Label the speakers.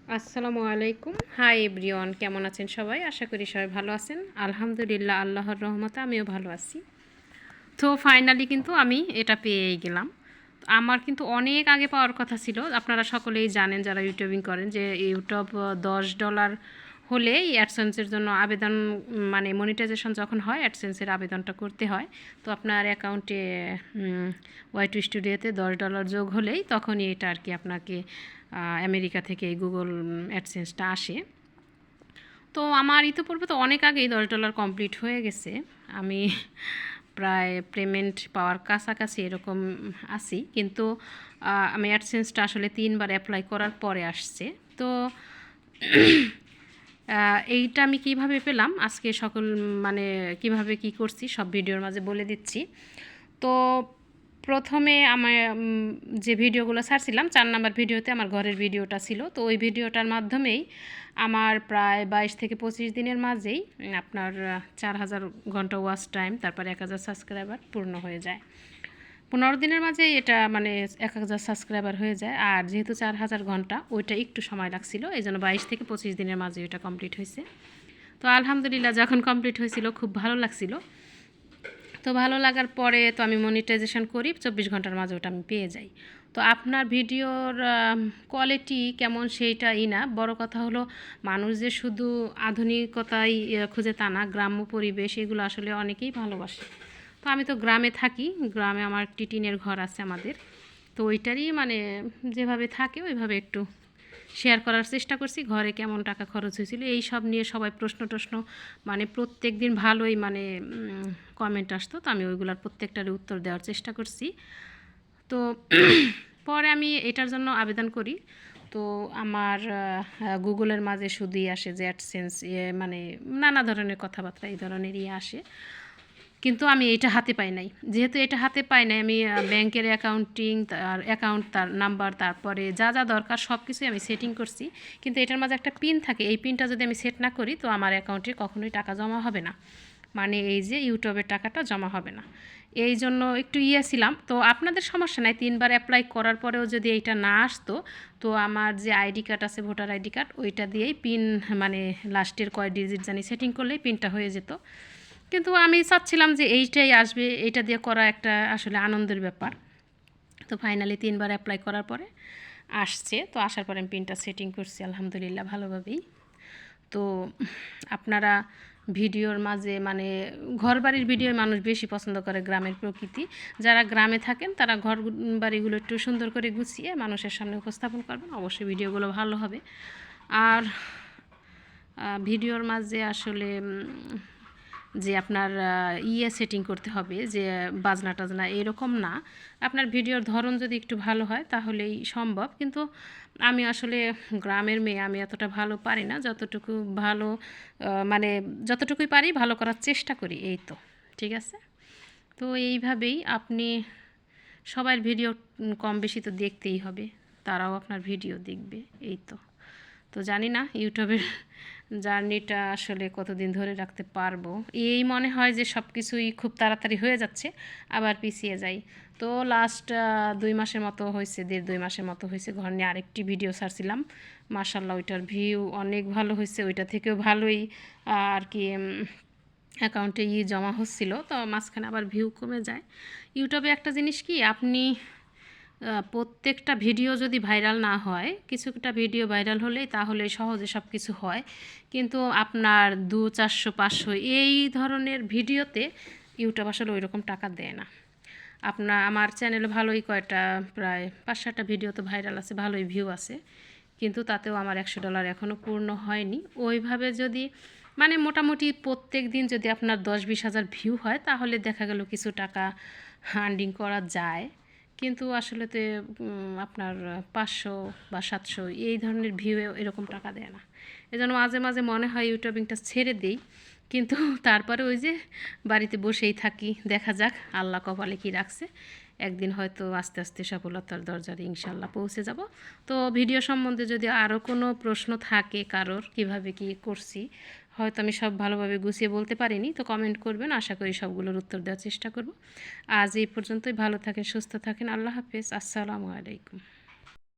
Speaker 1: আসসালামু আলাইকুম। Hi everyone, কেমন আছেন সবাই? আশা করি সবাই ভালো আছেন। আলহামদুলিল্লাহ, আল্লাহর রহমতে আমিও ভালো আছি। তো ফাইনালি কিন্তু আমি এটা পেয়েই গেলাম। আমার কিন্তু অনেক আগে পাওয়ার কথা ছিল। আপনারা সকলেই জানেন যারা ইউটিউবিং করেন যে ইউটিউব $10 হলেই অ্যাডসেন্সের জন্য আবেদন, মানে মনিটাইজেশন যখন হয় অ্যাডসেন্সের আবেদনটা করতে হয়। তো আপনার অ্যাকাউন্টে ওয়াই2 স্টুডিওতে $10 যোগ হলেই তখনই এটা আর কি আপনাকে আমেরিকা থেকে গুগল অ্যাডসেন্সটা আসে। তো আমার ইতিপূর্বে তো অনেক আগেই $10 কমপ্লিট হয়ে গেছে। আমি প্রায় পেমেন্ট পাওয়ার কাছাকাছি এরকম আছি, কিন্তু আমি অ্যাডসেন্সটা আসলে 3বার অ্যাপ্লাই করার পরে আসছে। তো এইটা আমি কিভাবে পেলাম আজকে সকল, মানে কিভাবে কি করছি সব ভিডিওর মাঝে বলে দিচ্ছি। তো প্রথমে আমার যে ভিডিওগুলো ছাড়ছিলাম 4 নাম্বার ভিডিওতে আমার ঘরের ভিডিওটা ছিল। তো ওই ভিডিওটার মাধ্যমেই আমার প্রায় 22 থেকে 25 দিনের মাঝেই আপনার 4000 ঘন্টা ওয়াচ টাইম, তারপর 1000 সাবস্ক্রাইবার পূর্ণ হয়ে যায়। 15 দিনের মাঝে এটা মানে 1000 সাবস্ক্রাইবার হয়ে যায়। আর যেহেতু 4000 ঘন্টা, ওইটা একটু সময় লাগছিল, এই জন্য 22 থেকে 25 দিনের মাঝে এটা কমপ্লিট হয়েছে। তো আলহামদুলিল্লাহ, যখন কমপ্লিট হয়েছিল খুব ভালো লাগছিল। তো ভালো লাগার পরে তো আমি মনিটাইজেশন করি, 24 ঘন্টার মাঝে ওটা আমি পেয়ে যাই। তো আপনার ভিডিওর কোয়ালিটি কেমন সেইটাই না, বড় কথা হলো মানুষ যে শুধু আধুনিকতাই খুঁজে তা না, গ্রাম্য পরিবেশ এগুলো আসলে অনেকেই ভালোবাসে। তো আমি তো গ্রামে থাকি, গ্রামে আমার একটি টিনের ঘর আছে আমাদের। তো ওইটারই মানে যেভাবে থাকে ওইভাবে একটু শেয়ার করার চেষ্টা করছি। ঘরে কেমন টাকা খরচ হয়েছিল এই সব নিয়ে সবাই প্রশ্ন মানে প্রত্যেক দিন ভালোই মানে কমেন্ট আসতো। তো আমি ওইগুলোর প্রত্যেকটারই উত্তর দেওয়ার চেষ্টা করছি। তো পরে আমি এটার জন্য আবেদন করি। তো আমার গুগলের মাঝে শুধুই আসে যে অ্যাডসেন্স, মানে নানা ধরনের কথাবার্তা এই ধরনেরই আসে, কিন্তু আমি এটা হাতে পাই নাই। যেহেতু এটা হাতে পাই নাই, আমি ব্যাংকের অ্যাকাউন্টিং, তার অ্যাকাউন্ট, তার নাম্বার, তারপরে যা যা দরকার সব কিছুই আমি সেটিং করছি। কিন্তু এটার মাঝে একটা পিন থাকে, এই পিনটা যদি আমি সেট না করি তো আমার অ্যাকাউন্টে কখনোই টাকা জমা হবে না, মানে এই যে ইউটিউবের টাকাটা জমা হবে না। এই জন্য একটু ছিলাম। তো আপনাদের সমস্যা নাই, 3বার অ্যাপ্লাই করার পরেও যদি এইটা না আসতো তো আমার যে আইডি কার্ড আছে, ভোটার আইডি কার্ড, ওইটা দিয়েই পিন, মানে লাস্টের কয় ডিজিট জানি সেটিং করলেই পিনটা হয়ে যেত। কিন্তু আমি চাচ্ছিলাম যে এইটাই আসবে, এইটা দিয়ে করা একটা আসলে আনন্দের ব্যাপার। তো ফাইনালি 3বার অ্যাপ্লাই করার পরে আসছে। তো আসার পরে আমি পিনটা সেটিং করছি আলহামদুলিল্লাহ ভালোভাবেই। তো আপনারা ভিডিওর মাঝে মানে ঘরবাড়ির ভিডিও মানুষ বেশি পছন্দ করে, গ্রামের প্রকৃতি। যারা গ্রামে থাকেন তারা ঘর বাড়িগুলো একটু সুন্দর করে গুছিয়ে মানুষের সামনে উপস্থাপন করবেন, অবশ্যই ভিডিওগুলো ভালো হবে। আর ভিডিওর মাঝে আসলে যে আপনার সেটিং করতে হবে যে বাজনা টাজনা এরকম না, আপনার ভিডিওর ধরন যদি একটু ভালো হয় তাহলেই সম্ভব। কিন্তু আমি আসলে গ্রামের মেয়ে, আমি এতটা ভালো পারি না, যতটুকু ভালো মানে যতটুকুই পারি ভালো করার চেষ্টা করি, এই তো। ঠিক আছে। তো এইভাবেই আপনি সবার ভিডিও কম বেশি তো দেখতেই হবে, তারাও আপনার ভিডিও দেখবে, এই তো। তো জানি না ইউটিউবের জার্নিটা আসলে কতদিন ধরে রাখতে পারবো। এই মনে হয় যে সব কিছুই খুব তাড়াতাড়ি হয়ে যাচ্ছে, আবার পিছিয়ে যাই। তো লাস্ট 2 মাসের মতো হয়েছে, 1.5-2 মাসের মতো হয়েছে ঘর নিয়ে আরেকটি ভিডিও ছাড়ছিলাম। মাশাল্লাহ, ওইটার ভিউ অনেক ভালো হয়েছে, ওইটা থেকেও ভালোই আর কি অ্যাকাউন্টে জমা হচ্ছিল। তো মাঝখানে আবার ভিউ কমে যায়। ইউটিউবে একটা জিনিস কি, আপনি প্রত্যেকটা ভিডিও যদি ভাইরাল না হয়, কিছুটা ভিডিও ভাইরাল হলেই তাহলে সহজে সব কিছু হয়, কিন্তু আপনার 200-400-500 এই ধরনের ভিডিওতে ইউটিউব আসলে ওই রকম টাকা দেয় না। আমার চ্যানেলে ভালোই কয়টা, প্রায় 5-7টা ভিডিও তো ভাইরাল আছে, ভালোই ভিউ আছে, কিন্তু তাতেও আমার $100 এখনও পূর্ণ হয়নি। ওইভাবে যদি মানে মোটামুটি প্রত্যেক দিন যদি আপনার 10-20 হাজার ভিউ হয় তাহলে দেখা গেল কিছু টাকা আর্নিং করা যায়। কিন্তু আসলে তো আপনার 500 বা 700 এই ধরনের ভিউ এরকম টাকা দেয় না। এজন্য মাঝে মাঝে মনে হয় ইউটিউবিংটা ছেড়ে দিই, কিন্তু তারপরে ওই যে বাড়িতে বসেই থাকি, দেখা যাক আল্লাহ কপালে কী রাখছে। একদিন হয়তো আস্তে আস্তে সফলতার দরজারে ইনশাল্লাহ পৌঁছে যাব। তো ভিডিও সম্বন্ধে যদি আরও কোনো প্রশ্ন থাকে কারোর, কিভাবে কি করছি, হয়তো আমি সব ভালোভাবে গুছিয়ে বলতে পারিনি, তো কমেন্ট করবেন, আশা করি সবগুলোর উত্তর দেওয়ার চেষ্টা করব। আজ এই পর্যন্তই, ভালো থাকেন, সুস্থ থাকেন, আল্লাহ হাফেজ, আসসালামু আলাইকুম।